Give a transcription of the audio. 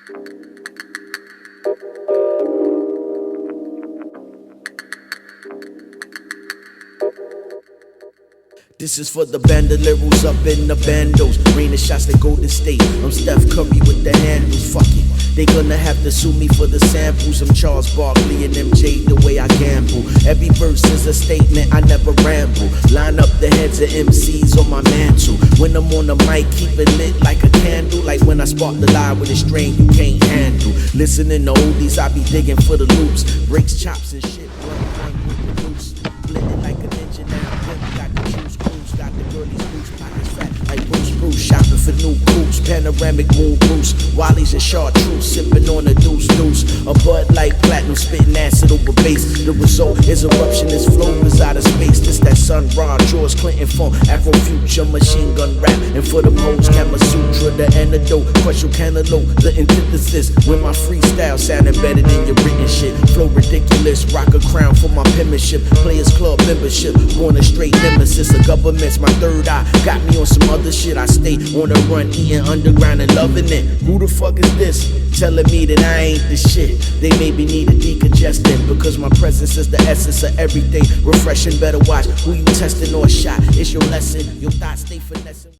This is for the bandoleros up in the bandos. Rain of shots like Golden State. I'm Steph Curry with the handles. Fuck it. They gonna have to sue me for the samples. I'm Charles Barkley and MJ the way I gamble. Every verse is a statement, I never ramble. Line up the heads of MCs on my mantle. When I'm on the mic, keep it lit like a candle. Like when I spark the lie with a string you can't handle. Listening to oldies, I be digging for the loops. Breaks, chops and shit. Run with the loose. Blending like a ninja now. Got the juice, cruise, got the girlies loose. Pockets fat like Bruce. Shopping for new coops, panoramic moon boost. Wally's and chartreuse, sipping on a deuce. A Bud Light Platinum, spitting acid over bass. The result is eruption, this flow is out of space. This that Sun Ra, George Clinton funk, Afro future, machine gun rap. And for the modes, Kama Sutra, the antidote, crush your cantaloupe, the antithesis. When my freestyle sound embedded in your written shit. Flow ridiculous, rock a crown for my penmanship. Players Club membership, born a straight nemesis. The government's my third eye, got me on some other shit. I stay on the run, eating underground and loving it. Who the fuck is this? Telling me that I ain't the shit. They maybe need a decongestant, because my presence is the essence of everything. Refreshing, better watch who you testing or shot. It's your lesson, your thoughts stay finessing.